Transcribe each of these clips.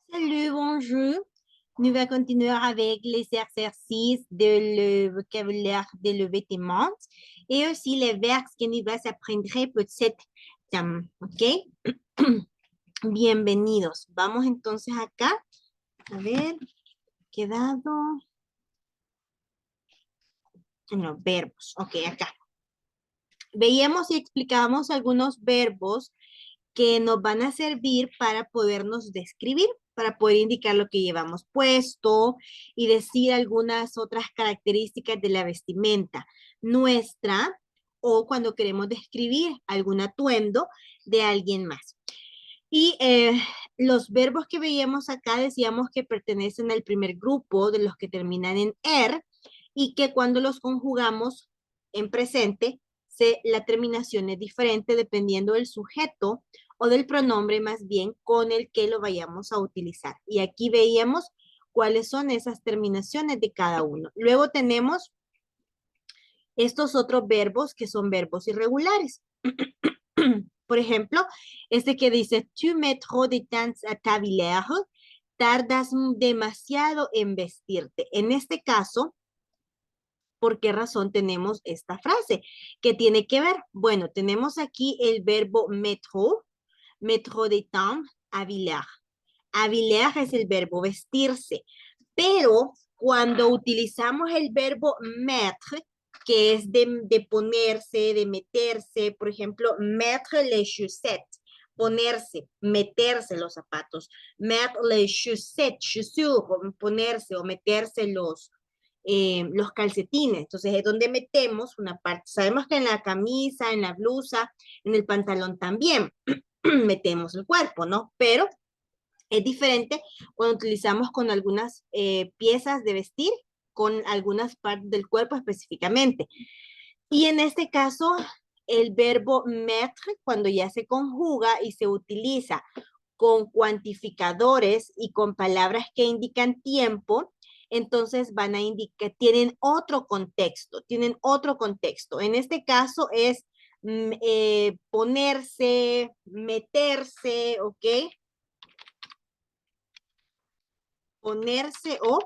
Salut, bonjour. Nous allons continuer avec les exercices de le vocabulaire de le vêtement et aussi les verbes que nous allons apprendre por cette terme. ¿Ok? Bienvenidos. Vamos entonces acá. A ver, quedado en los verbos. Ok, acá. Veíamos y explicábamos algunos verbos que nos van a servir para podernos describir, para poder indicar lo que llevamos puesto y decir algunas otras características de la vestimenta nuestra o cuando queremos describir algún atuendo de alguien más. Y los verbos que veíamos acá decíamos que pertenecen al primer grupo de los que terminan en er y que cuando los conjugamos en presente, la terminación es diferente dependiendo del sujeto o del pronombre más bien con el que lo vayamos a utilizar. Y aquí veíamos cuáles son esas terminaciones de cada uno. Luego tenemos estos otros verbos que son verbos irregulares. Por ejemplo, este que dice, tu mets trop de temps à t'habiller, tardas demasiado en vestirte. En este caso, ¿por qué razón tenemos esta frase? ¿Qué tiene que ver? Bueno, tenemos aquí el verbo metro de temps, habiller. Habiller es el verbo vestirse, pero cuando utilizamos el verbo mettre, que es de ponerse, de meterse, por ejemplo, mettre les chaussettes, ponerse, meterse los zapatos, mettre les chaussettes, chaussures, ponerse o meterse los calcetines. Entonces es donde metemos una parte. Sabemos que en la camisa, en la blusa, en el pantalón también metemos el cuerpo, ¿no? Pero es diferente cuando utilizamos con algunas piezas de vestir, con algunas partes del cuerpo específicamente. Y en este caso, el verbo mettre, cuando ya se conjuga y se utiliza con cuantificadores y con palabras que indican tiempo, entonces van a indicar, tienen otro contexto, tienen otro contexto. En este caso es ponerse, meterse, ¿ok? Ponerse o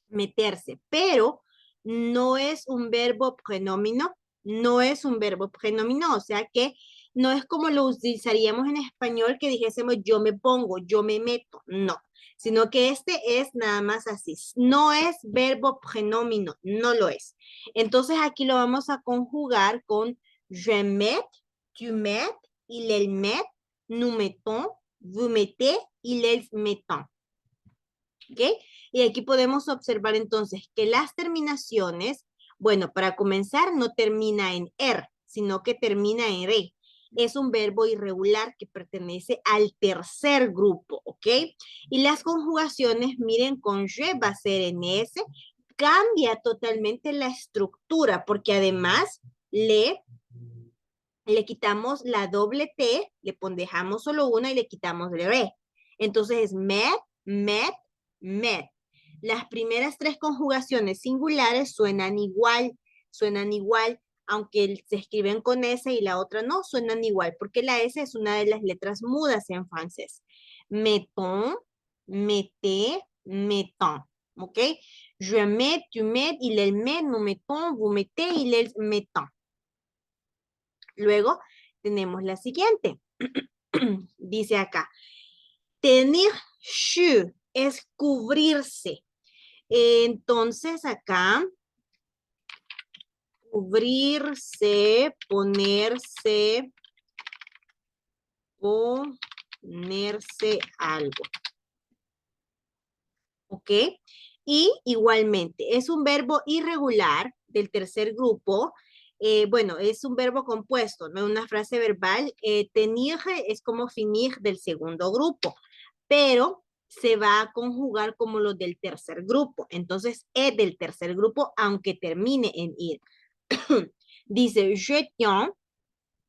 meterse, pero no es un verbo prenómino, no es un verbo prenómino, o sea que no es como lo utilizaríamos en español que dijésemos yo me pongo, yo me meto, no, sino que este es nada más así, no es verbo prenómino, no lo es. Entonces aquí lo vamos a conjugar con je met, tu met, il met, nous mettons, vous mettez, ils mettent. ¿Ok? Y aquí podemos observar entonces que las terminaciones, bueno, para comenzar no termina en er, sino que termina en re. Es un verbo irregular que pertenece al tercer grupo, ¿ok? Y las conjugaciones, miren, con je va a ser en s, cambia totalmente la estructura, porque además le quitamos la doble T, dejamos solo una y le quitamos el re. Entonces es met, met, met. Las primeras tres conjugaciones singulares suenan igual, aunque se escriben con S y la otra no, suenan igual, porque la S es una de las letras mudas en francés. Mettons, mettez, mettons. ¿Ok? Je mets, tu mets, il met, nous mettons, vous mettez, ils mettent. Luego tenemos la siguiente. Dice acá, tenir chu es cubrirse. Entonces acá, cubrirse, ponerse algo. ¿Ok? Y igualmente, es un verbo irregular del tercer grupo. Bueno, es un verbo compuesto, no una frase verbal. Tenir es como finir del segundo grupo, pero se va a conjugar como los del tercer grupo. Entonces, es del tercer grupo, aunque termine en ir. Dice, je tiens,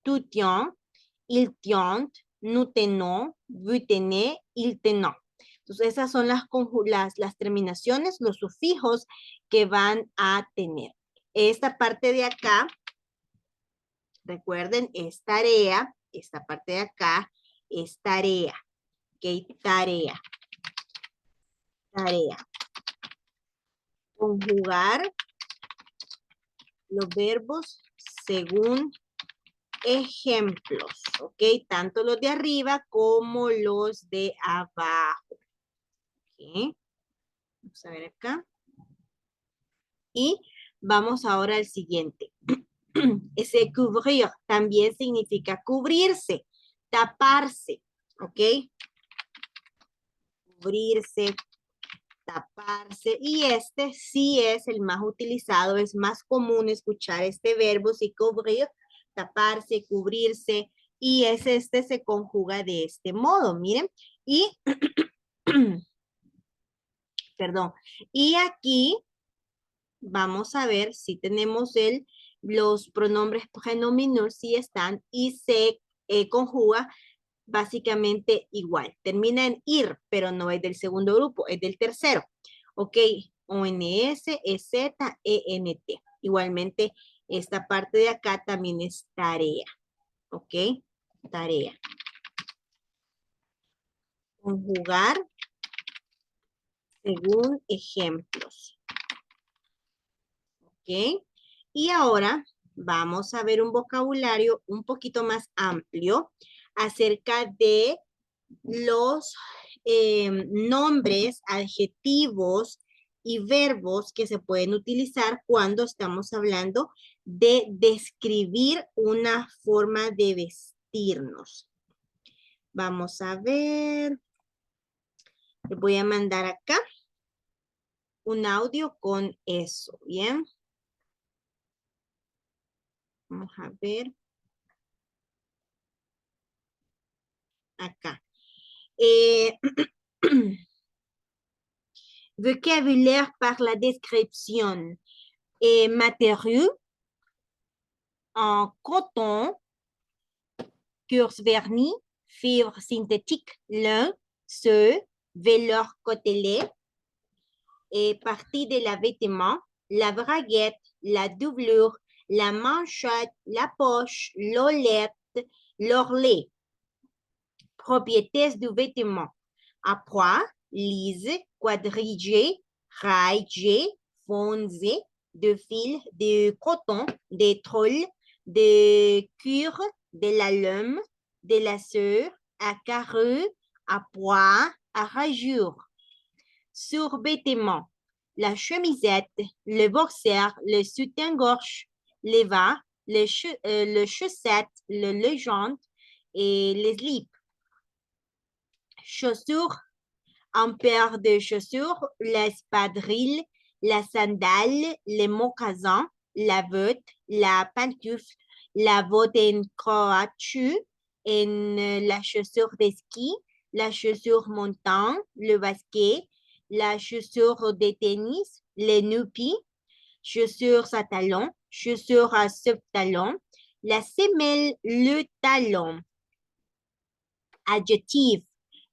tu tiens, il tient, nous tenons, vous tenez, il tenant. Entonces, esas son las terminaciones, los sufijos que van a tener. Esta parte de acá, recuerden, es tarea. Esta parte de acá es tarea. Ok, tarea. Tarea. Conjugar los verbos según ejemplos, ¿ok? Tanto los de arriba como los de abajo. ¿Ok? Vamos a ver acá. Y vamos ahora al siguiente. Ese cubrir también significa cubrirse, taparse, ¿ok? Cubrirse, taparse. Y este sí es el más utilizado, es más común escuchar este verbo, sí, cubrir, taparse, cubrirse. Y este se conjuga de este modo, miren. Y, perdón, y aquí vamos a ver si tenemos los pronombres pronominal, si están, y se conjuga básicamente igual. Termina en ir, pero no es del segundo grupo, es del tercero. Ok, ONS, EZ, ENT. Igualmente, esta parte de acá también es tarea. Ok, tarea. Conjugar según ejemplos. Ok, y ahora vamos a ver un vocabulario un poquito más amplio acerca de los nombres, adjetivos y verbos que se pueden utilizar cuando estamos hablando de describir una forma de vestirnos. Vamos a ver. Les voy a mandar acá un audio con eso, ¿bien? Vamos a ver. Acá. Vocabulaire par la description. Matériaux en coton, cuir vernis, fibres synthétiques, lin, ceux, velours côtelé, et partie de la vêtement, la braguette, la doublure, la manchette, la poche, l'olette, l'orlet. Propriétés du vêtement. À poids, lisse, quadrigé, raillé, foncé, de fil, de coton, de troll, de cuir, de la laine, de la sueur, à carreaux, à poids, à rayures. Survêtement, la chemisette, le boxer, le soutien-gorge, les bas, le chaussette, le légende et les slips. Chaussures, un paire de chaussures, l'espadrille, la sandale, les mocassins, la botte, la pantoufle, la botte en caoutchouc, la chaussure de ski, la chaussure montagne, le basket, la chaussure de tennis, les nuppies, chaussures à talons, chaussures à sub-talons, la semelle, le talon. Adjectif,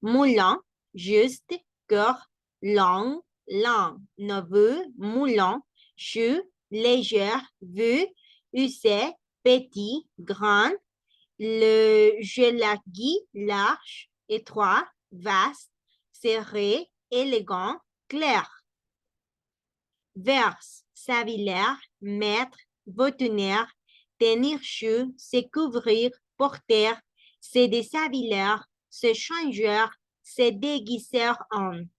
moulant, juste, cœur, long, lent, neveu, moulant, chou, légère, vu, usé, petit, grand, le gelagui, large, étroit, vaste, serré, élégant, clair. Verse, savilaire, mettre, boutonnière, tenir chaud, se couvrir, porter, se deshabiller, se changer, se déguiser en.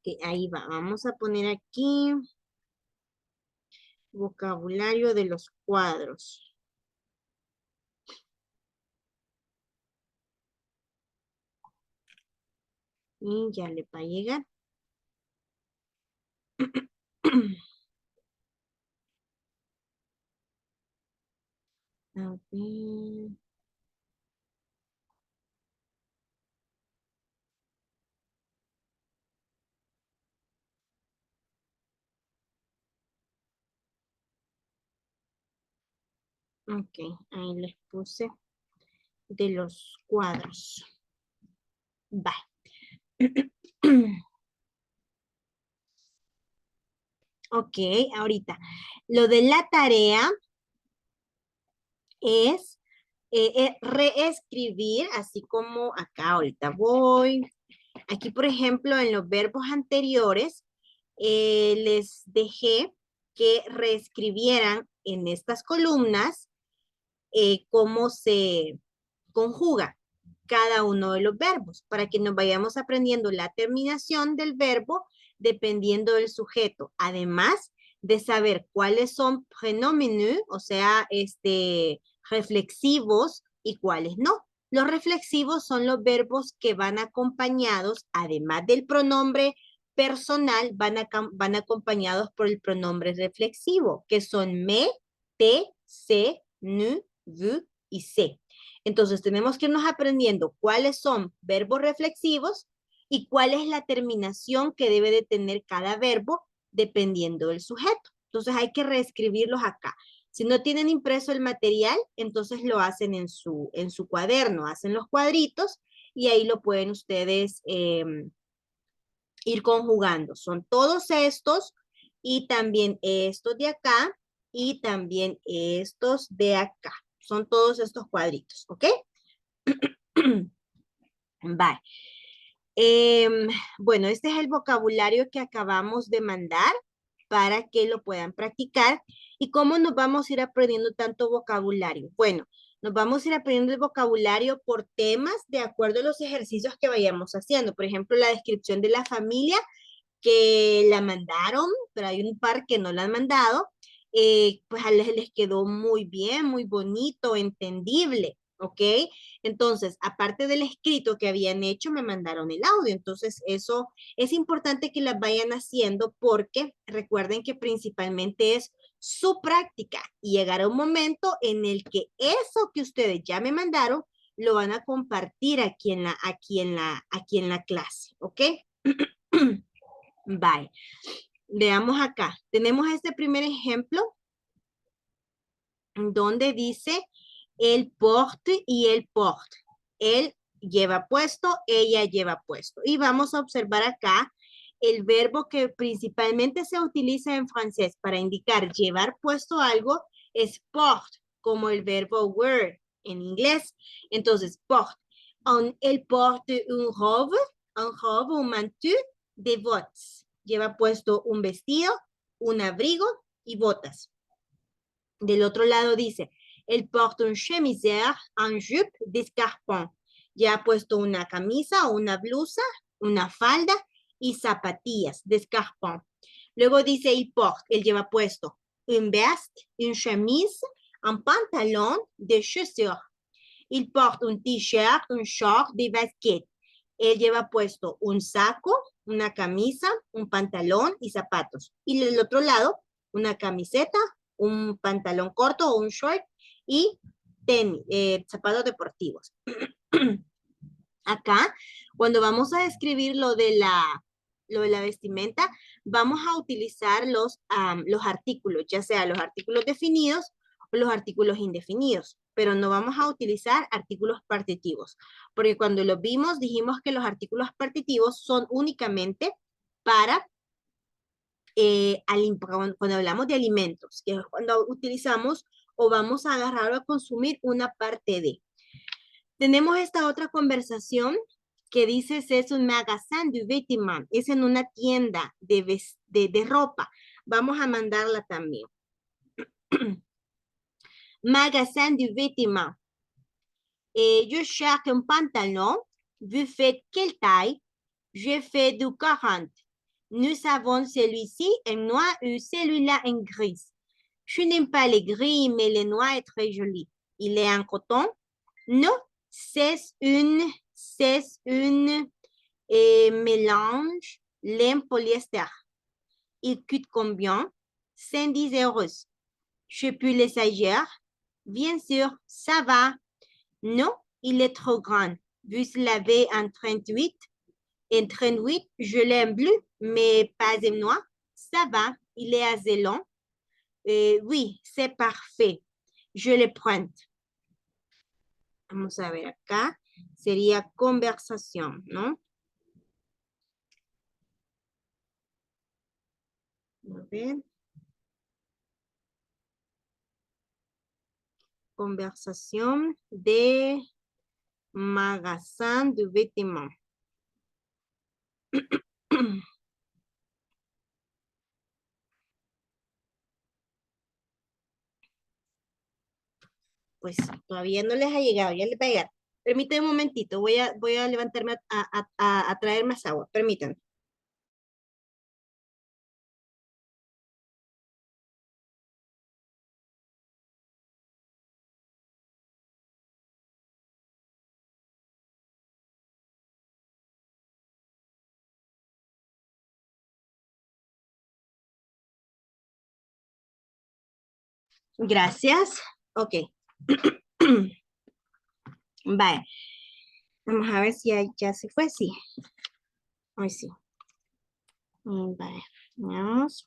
Okay, ahí va. Vamos a poner aquí vocabulario de los cuadros. Y ya le va a llegar. A ver. Ok, ahí les puse de los cuadros. Va. Ok, ahorita. Lo de la tarea es reescribir, así como acá ahorita voy. Aquí, por ejemplo, en los verbos anteriores, les dejé que reescribieran en estas columnas cómo se conjuga cada uno de los verbos, para que nos vayamos aprendiendo la terminación del verbo dependiendo del sujeto. Además de saber cuáles son pronominaux, o sea, reflexivos y cuáles no. Los reflexivos son los verbos que van acompañados, además del pronombre personal, van acompañados por el pronombre reflexivo, que son me, te, se, nu, vous y se. Entonces tenemos que irnos aprendiendo cuáles son verbos reflexivos y cuál es la terminación que debe de tener cada verbo dependiendo del sujeto. Entonces hay que reescribirlos acá. Si no tienen impreso el material, entonces lo hacen en su cuaderno, hacen los cuadritos y ahí lo pueden ustedes ir conjugando. Son todos estos y también estos de acá y también estos de acá. Son todos estos cuadritos, ¿ok? Bye. Bueno, este es el vocabulario que acabamos de mandar para que lo puedan practicar. ¿Y cómo nos vamos a ir aprendiendo tanto vocabulario? Bueno, nos vamos a ir aprendiendo el vocabulario por temas de acuerdo a los ejercicios que vayamos haciendo. Por ejemplo, la descripción de la familia que la mandaron, pero hay un par que no la han mandado. Pues les quedó muy bien, muy bonito, entendible. ¿Ok? Entonces, aparte del escrito que habían hecho, me mandaron el audio. Entonces, eso es importante que las vayan haciendo porque recuerden que principalmente es su práctica y llegará un momento en el que eso que ustedes ya me mandaron lo van a compartir aquí en la clase. ¿Ok? Bye. Veamos acá. Tenemos este primer ejemplo donde dice el porte y el porte. Él lleva puesto, ella lleva puesto. Y vamos a observar acá el verbo que principalmente se utiliza en francés para indicar llevar puesto algo es porte, como el verbo wear en inglés. Entonces, porte. El porte un robe, un manteau de bottes. Lleva puesto un vestido, un abrigo y botas. Del otro lado dice, el porte un chemisière, un jupe, d'escarpon. Ya ha puesto una camisa, una blusa, una falda y zapatillas de escarpon. Luego dice il porte, él lleva puesto un veste, une chemise, un pantalón de chaussures. Il porte un t-shirt, un short, des baskets. Él lleva puesto un saco, una camisa, un pantalón y zapatos. Y del otro lado, una camiseta, un pantalón corto o un short y tenis, zapatos deportivos. Acá, cuando vamos a describir lo de la vestimenta, vamos a utilizar los artículos, ya sea los artículos definidos o los artículos indefinidos, pero no vamos a utilizar artículos partitivos, porque cuando los vimos dijimos que los artículos partitivos son únicamente para cuando hablamos de alimentos, que es cuando utilizamos o vamos a agarrar o a consumir una parte de. Tenemos esta otra conversación que dice es un magasin du vêtement, es en una tienda de ropa. Vamos a mandarla también. Magasin du vêtement. Je cherche un pantalon. Vous faites quelle taille? Je fais du 40. Nous avons celui-ci en noir et celui-là en gris. Je n'aime pas les gris, mais le noir est très joli. Il est en coton? Non, c'est une mélange laine polyester. Il coûte combien? 110 €. Je peux l'essayer? Bien sûr, ça va. Non, il est trop grand. Vous l'avez en 38. En 38, je l'ai en bleu, mais pas en noir. Ça va, il est assez long. Oui, c'est parfait. Je le prends. Vamos a ver acá. Sería conversación, ¿no? A ver. conversación de magasin de vêtements. Pues todavía no les ha llegado, ya les va a llegar. Permítanme un momentito, voy a levantarme a traer más agua, permítanme. Gracias. Ok. Vale. Vamos a ver si ya se fue. Sí. Hoy sí. Vale. Veamos.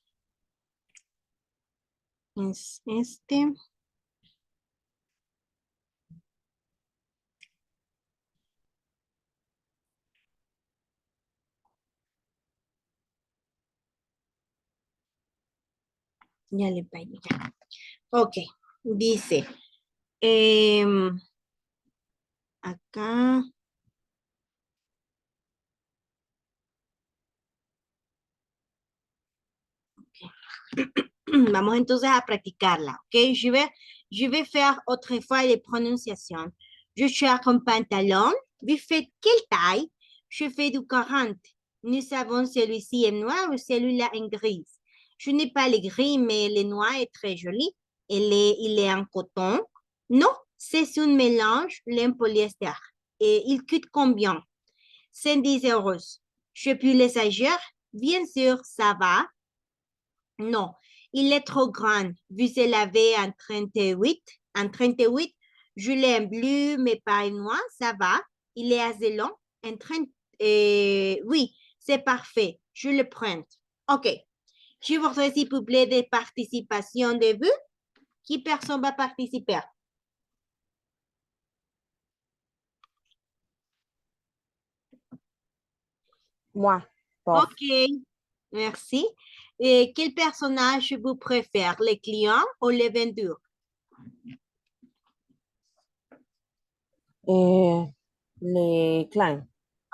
Es este. Ya le va a llegar. Ok. Dice. Acá. Vamos entonces a practicarla, ok? Je vais faire autrefois les prononciations. Je cherche un pantalon. Vous faites quelle taille? Je fais du 40. Nous savons celui-ci est noir ou celui-là est gris. Je n'ai pas le gris, mais le noir est très joli. Il est en coton. Non, c'est un mélange, lin polyester. Et il coûte combien? 110 euros. Je peux l'exagérer? Bien sûr, ça va. Non, il est trop grand. Vous l'avez en 38. En 38, je l'ai en bleu, mais pas en noir, ça va. Il est assez long. En 30, oui, c'est parfait. Je le prends. OK. Je voudrais, s'il vous plaît, des participations de vous. Qui personne va participer? Moi, prof. OK. Merci. Quel personnage vous préférez, les clients ou les vendeurs? Les clients.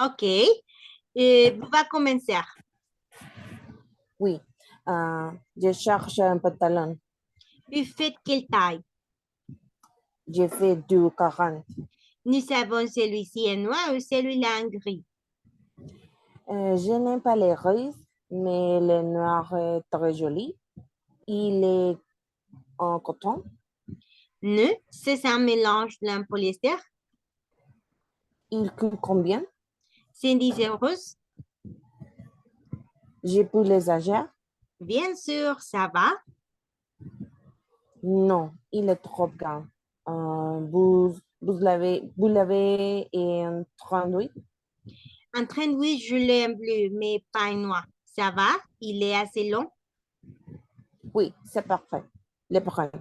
OK. Vous va commencer. Oui. Je cherche un pantalon. Vous faites quelle taille? Je fais du 40. Nous savons celui-ci est noir ou celui-là en gris. Je n'aime pas les roses, mais le noir est très joli. Il est en coton. Ne, c'est un mélange d'un polyester. Il coûte combien? 110 euros. Je peux l'exagérer? Bien sûr, ça va. Non, il est trop grand. Vous l'avez en 38? En 38, je l'ai en bleu, mais pas en noir. Ça va, il est assez long. Oui, c'est parfait. Le prends.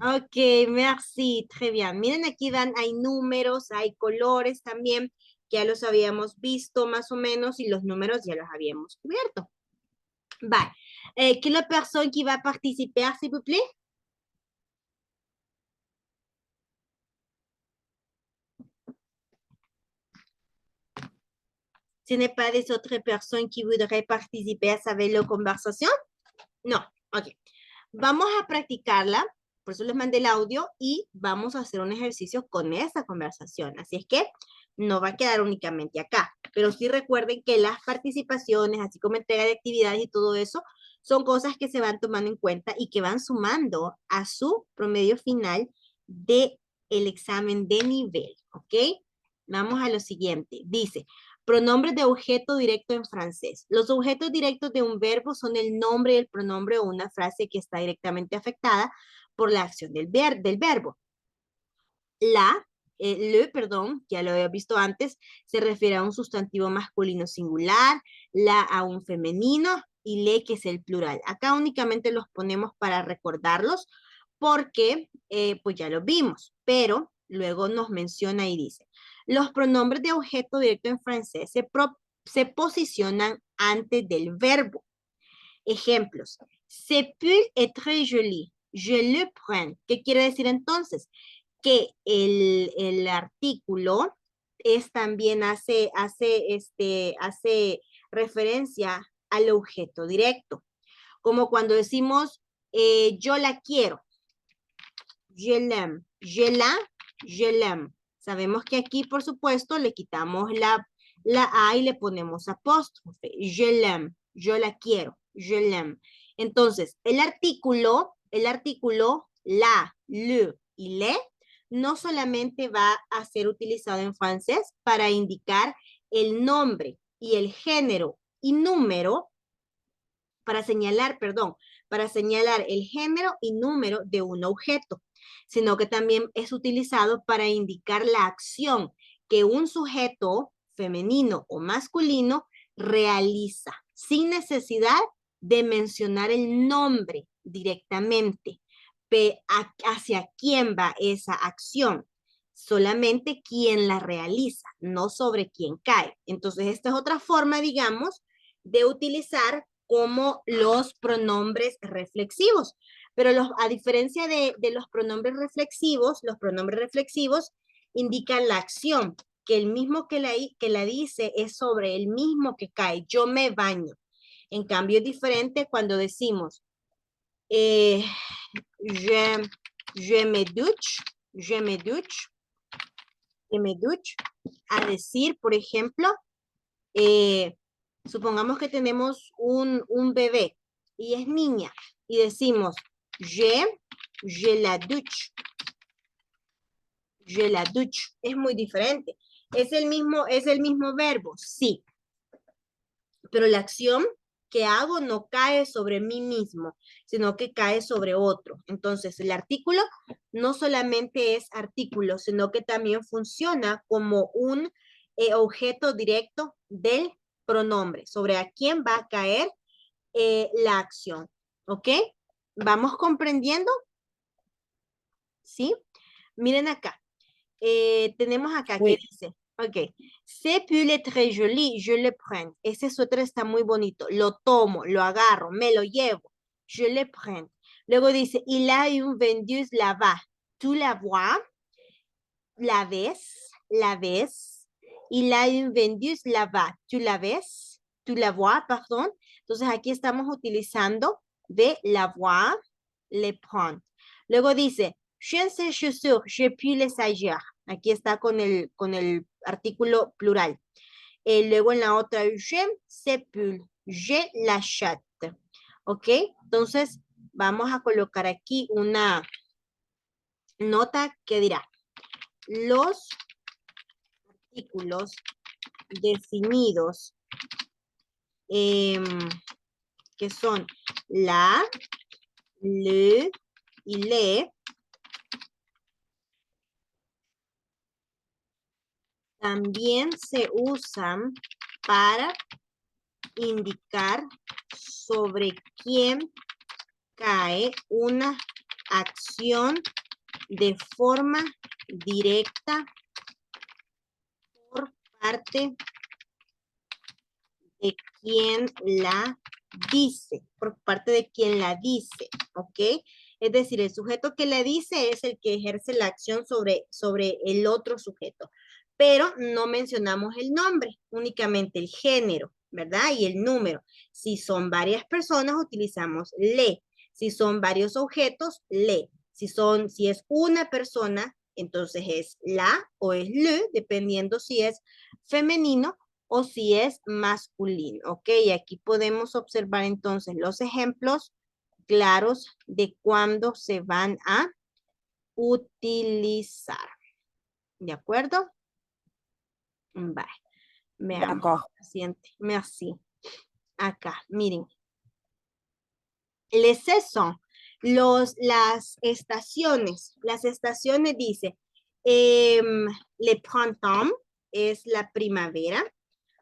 Ok, merci, très bien. Miren, aquí hay números, hay colores también, que ya los habíamos visto más o menos y los números ya los habíamos cubierto. Vale. ¿Qué es la persona que va a participar, s'il vous plaît? Ce n'est pas des autres personnes qui voudraient participer a la conversación? No, ok. Vamos a practicarla, por eso les mandé el audio y vamos a hacer un ejercicio con esa conversación. Así es que no va a quedar únicamente acá, pero sí recuerden que las participaciones, así como entrega de actividades y todo eso, son cosas que se van tomando en cuenta y que van sumando a su promedio final del examen de nivel, ¿ok? Vamos a lo siguiente. Dice, pronombres de objeto directo en francés. Los objetos directos de un verbo son el nombre y el pronombre o una frase que está directamente afectada por la acción del verbo. Perdón, ya lo había visto antes, se refiere a un sustantivo masculino singular, la a un femenino y le que es el plural. Acá únicamente los ponemos para recordarlos porque pues ya lo vimos, pero luego nos menciona y dice, los pronombres de objeto directo en francés se posicionan antes del verbo. Ejemplos. Ce pull est très joli. Je le prends. ¿Qué quiere decir entonces? que el artículo es también hace referencia al objeto directo. Como cuando decimos, yo la quiero. Je l'aime. Je l'aime. Sabemos que aquí, por supuesto, le quitamos la A y le ponemos apóstrofe. Je l'aime. Yo la quiero. Je l'aime. Entonces, el artículo, la, le y le, no solamente va a ser utilizado en francés para indicar el nombre y el género y número, para señalar el género y número de un objeto, sino que también es utilizado para indicar la acción que un sujeto femenino o masculino realiza, sin necesidad de mencionar el nombre directamente, hacia quién va esa acción, solamente quién la realiza, no sobre quién cae. Entonces, esta es otra forma, digamos, de utilizar como los pronombres reflexivos. Pero a diferencia de los pronombres reflexivos indican la acción, que el mismo que la dice es sobre el mismo que cae. Yo me baño. En cambio, es diferente cuando decimos je me douche, a decir, por ejemplo, supongamos que tenemos un bebé y es niña y decimos je la douche. Je la douche. Es muy diferente. ¿Es el mismo verbo? Sí. Pero la acción que hago no cae sobre mí mismo, sino que cae sobre otro. Entonces, el artículo no solamente es artículo, sino que también funciona como un objeto directo del pronombre, sobre a quién va a caer la acción. ¿Ok? ¿Vamos comprendiendo? ¿Sí? Miren acá. Tenemos acá que dice, ok, ce pull est très joli, je le prends. Ese suéter está muy bonito, lo tomo, lo agarro, me lo llevo, je le prends. Luego dice, il a une vendeuse là-bas, tu la vois, la ves, il a une vendeuse là-bas, tu la ves, tu la vois, pardon. Entonces aquí estamos utilizando de la voir, le prendre. Luego dice, je ne sais chaussures, je puis les ailleurs. Aquí está con el artículo plural. Luego en la otra, je sais pull, je l'achète. ¿Ok? Entonces, vamos a colocar aquí una nota que dirá, los artículos definidos que son la, le y le, también se usan para indicar sobre quién cae una acción de forma directa por parte de quien la dice, por parte de quien la dice, ¿ok? Es decir, el sujeto que la dice es el que ejerce la acción sobre el otro sujeto, pero no mencionamos el nombre, únicamente el género, ¿verdad? Y el número. Si son varias personas, utilizamos le. Si son varios objetos, le. Si es una persona, entonces es la o es le, dependiendo si es femenino o si es masculino, ¿ok? Aquí podemos observar entonces los ejemplos claros de cuándo se van a utilizar. ¿De acuerdo? Vale. Veamos. Siguiente. Merci. Acá, miren. Les saisons, las estaciones. Las estaciones dice, le printemps es la primavera.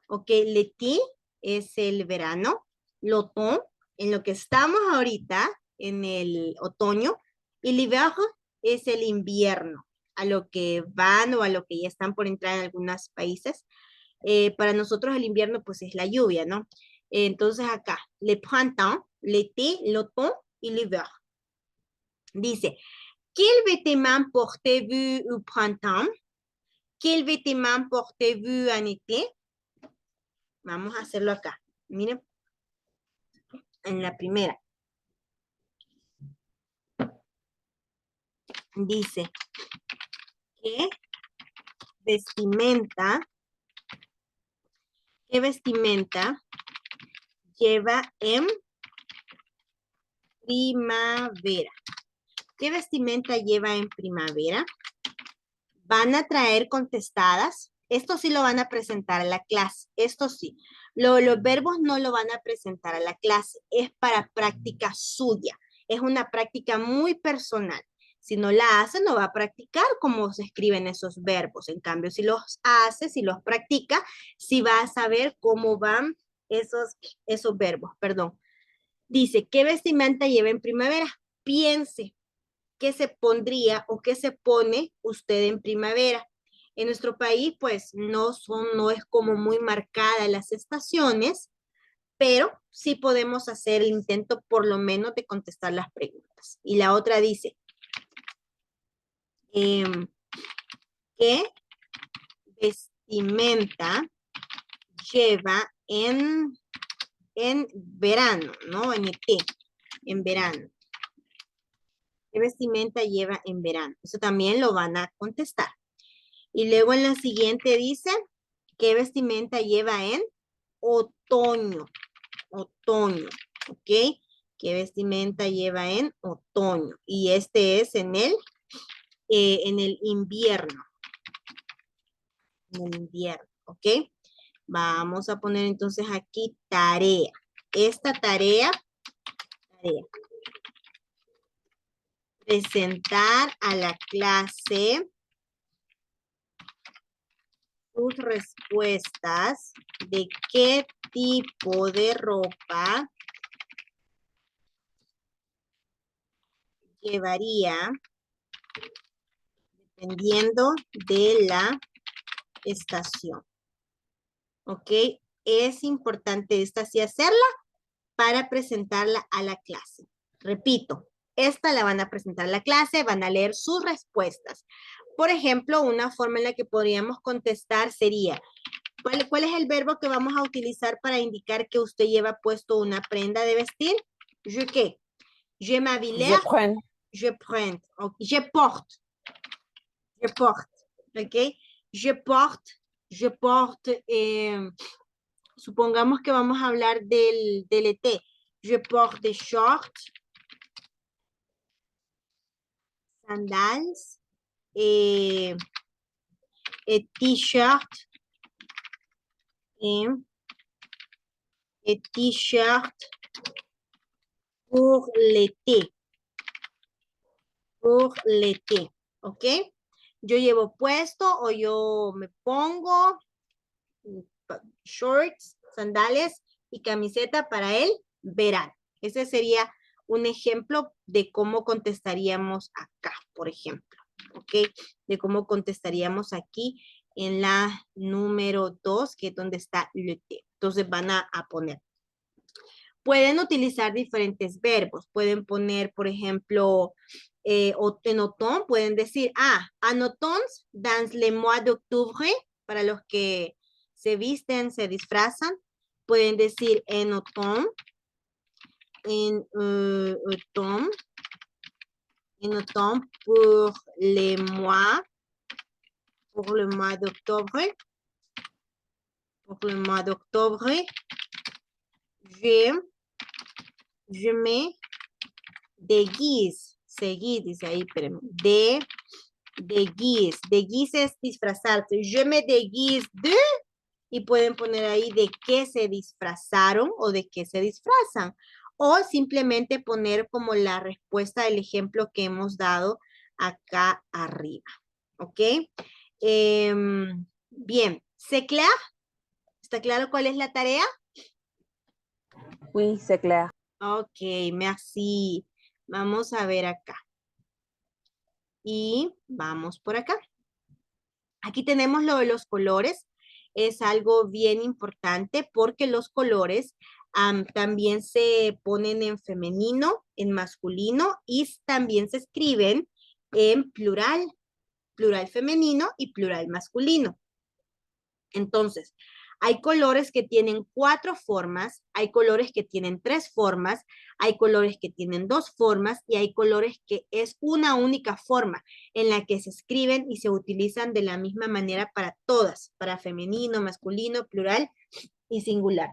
Ok, l'été es el verano, l'automne, en lo que estamos ahorita, en el otoño, y l'hiver es el invierno, a lo que van o a lo que ya están por entrar en algunos países. Para nosotros el invierno pues es la lluvia, ¿no? Entonces acá, le printemps, l'été, l'automne y l'hiver. Dice, Quel vêtement portez-vous au printemps? Quel vêtement portez-vous en été? Vamos a hacerlo acá. Miren, en la primera. Dice, ¿qué vestimenta lleva en primavera? ¿Qué vestimenta lleva en primavera? Van a traer contestadas. Esto sí lo van a presentar a la clase. Esto sí. Los verbos no lo van a presentar a la clase. Es para práctica suya. Es una práctica muy personal. Si no la hace, no va a practicar cómo se escriben esos verbos. En cambio, si los hace, si los practica, sí va a saber cómo van esos verbos. Perdón. Dice, ¿qué vestimenta lleva en primavera? Piense, ¿qué se pondría o qué se pone usted en primavera? En nuestro país, pues, no es como muy marcada las estaciones, pero sí podemos hacer el intento por lo menos de contestar las preguntas. Y la otra dice, ¿qué vestimenta lleva en verano, ¿no? En verano. ¿Qué vestimenta lleva en verano? Eso también lo van a contestar. Y luego en la siguiente dice, ¿qué vestimenta lleva en otoño? Otoño, ¿ok? ¿Qué vestimenta lleva en otoño? Y este es en el invierno. En el invierno, ¿ok? Vamos a poner entonces aquí tarea. Esta tarea. Presentar a la clase sus respuestas de qué tipo de ropa llevaría dependiendo de la estación. ¿Ok? Es importante esta sí hacerla para presentarla a la clase. Repito, esta la van a presentar a la clase, van a leer sus respuestas. Por ejemplo, una forma en la que podríamos contestar sería, ¿cuál es el verbo que vamos a utilizar para indicar que usted lleva puesto una prenda de vestir? Je qué? Je m'habille. Je prends. Je prends. Okay. Je porte. Je porte. ¿Ok? Je porte. Supongamos que vamos a hablar del été. Je porte des shorts, sandals, t-shirt, t-shirt pour l'été. Pour l'été, ¿ok? Yo llevo puesto o yo me pongo shorts, sandales y camiseta para el verano. Ese sería un ejemplo de cómo contestaríamos acá, por ejemplo, ¿ok? De cómo contestaríamos aquí en la número 2, que es donde está le té. Entonces van a poner. Pueden utilizar diferentes verbos. Pueden poner, por ejemplo, en automne, pueden decir, en automne, dans le mois d'octubre, para los que se visten, se disfrazan. Pueden decir en automne, en automne pour le mois d'octobre. Pour le mois d'octobre, je me déguise. Seguir, dice ahí, espérenme. Déguise. Déguise es disfrazarse. Je me déguise de. Y pueden poner ahí de qué se disfrazaron o de qué se disfrazan. O simplemente poner como la respuesta del ejemplo que hemos dado acá arriba. ¿Ok? Bien. ¿C'est clair? ¿Está claro cuál es la tarea? Oui, c'est clair. Ok, merci. Vamos a ver acá. Y vamos por acá. Aquí tenemos lo de los colores. Es algo bien importante porque los colores también se ponen en femenino, en masculino y también se escriben en plural, plural femenino y plural masculino. Entonces, hay colores que tienen 4 formas, hay colores que tienen 3 formas, hay colores que tienen 2 formas y hay colores que es una única forma en la que se escriben y se utilizan de la misma manera para todas, para femenino, masculino, plural y singular.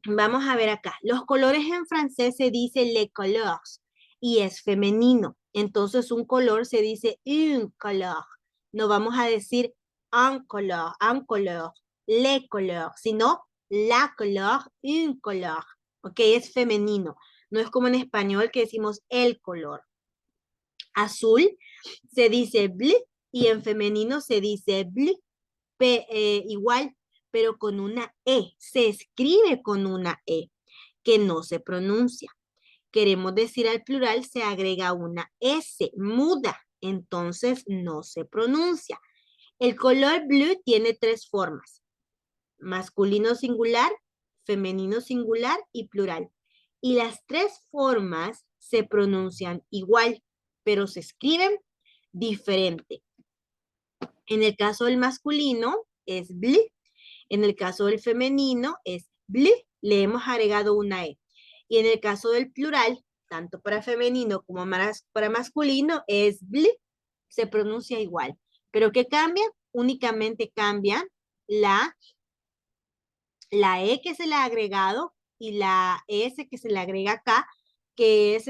Vamos a ver acá. Los colores en francés se dice les couleurs y es femenino. Entonces un color se dice une couleur. No vamos a decir un color, les couleurs, sino la couleur, une couleur. Ok, es femenino. No es como en español que decimos el color. Azul se dice bleu y en femenino se dice bleu. Igual, pero con una E. Se escribe con una E, que no se pronuncia. Queremos decir al plural, se agrega una S, muda, entonces no se pronuncia. El color blue tiene 3 formas, masculino singular, femenino singular y plural. Y las 3 formas se pronuncian igual, pero se escriben diferente. En el caso del masculino es bli, en el caso del femenino es bli, le hemos agregado una E. Y en el caso del plural, tanto para femenino como para masculino, es bli, se pronuncia igual. ¿Pero qué cambia? Únicamente cambia la E que se le ha agregado y la S que se le agrega acá, que es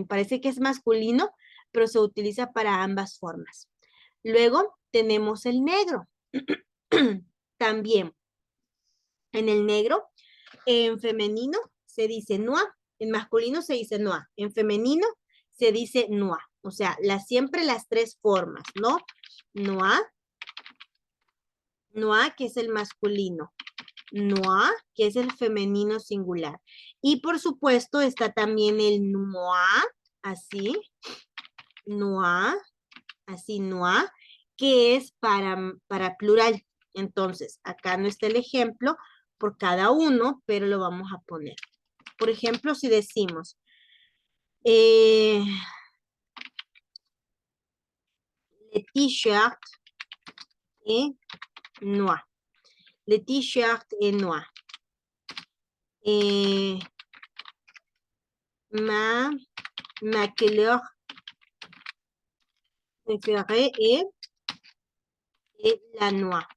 parece que es masculino, pero se utiliza para ambas formas. Luego tenemos el negro. También en el negro, en femenino se dice noir, en masculino se dice noir, en femenino se dice noir. O sea, siempre las 3 formas, ¿no? Noir, noir que es el masculino, noir que es el femenino singular. Y por supuesto está también el noir, así, noir, así noir, que es para plural. Entonces, acá no está el ejemplo por cada uno, pero lo vamos a poner. Por ejemplo, si decimos, le t-shirt est noir. Le t-shirt est noir. Ma couleur préférée est la noire.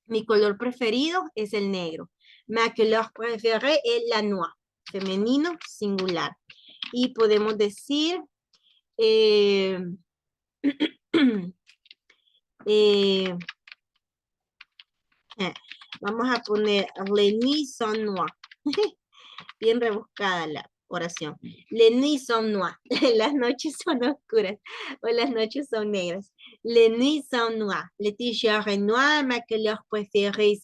Mi color preferido es el negro. Ma couleur préférée est la noire. Femenino, singular. Y podemos decir, vamos a poner les nuits sont noires. Bien rebuscada la oración. Les nuits sont noires. Las noches son oscuras o las noches son negras. Les nuits sont noires. Le t-shirt est noir, ma couleur préférée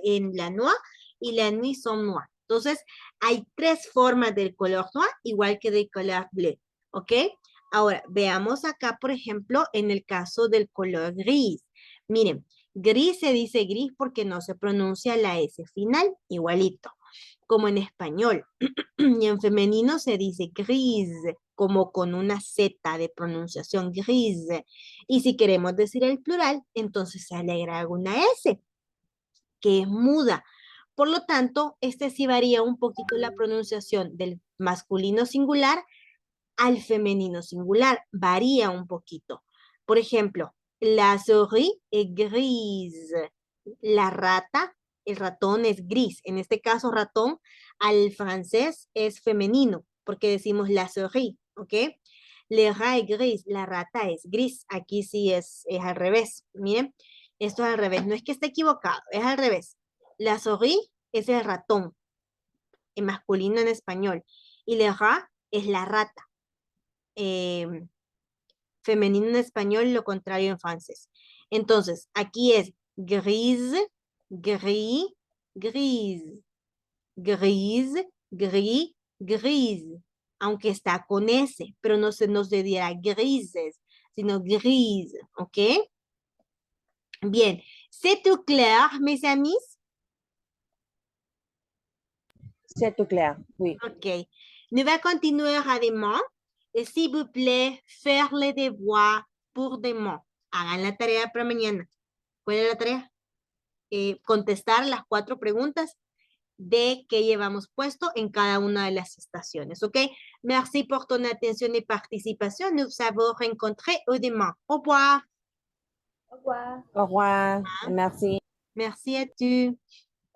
en la noir y las nuits sont noires. Entonces, hay 3 formas del color noir, igual que del color bleu. ¿Ok? Ahora, veamos acá, por ejemplo, en el caso del color gris. Miren, gris se dice gris porque no se pronuncia la S final, igualito, como en español. Y en femenino se dice gris, como con una Z de pronunciación, gris. Y si queremos decir el plural, entonces se le agrega una S, que es muda. Por lo tanto, sí varía un poquito la pronunciación del masculino singular al femenino singular. Varía un poquito. Por ejemplo, la souris es grise. La rata, el ratón es gris. En este caso, ratón al francés es femenino, porque decimos la souris, ¿ok? Le rat es gris, la rata es gris. Aquí sí es al revés. Miren, esto es al revés. No es que esté equivocado, es al revés. La souris es el ratón, en masculino en español. Y le rat es la rata. Femenino en español, lo contrario en francés. Entonces, aquí es gris, gris, gris, gris, gris, gris, aunque está con S, pero no se nos dirá grises, sino gris, ¿ok? Bien, ¿c'est tout clair, mes amis? C'est tout clair, oui. Ok. Nous va continuer à demain. Et s'il vous plaît, faire les devoirs pour demain. Hagan la tarea para mañana. ¿Cuál es la tarea? Contestar las 4 preguntas de qué llevamos puesto en cada una de las estaciones, ¿ok? Merci pour ton attention et participation. Nous avons rencontré au demain. Au revoir. Au revoir. Au revoir. Merci. Merci à tu.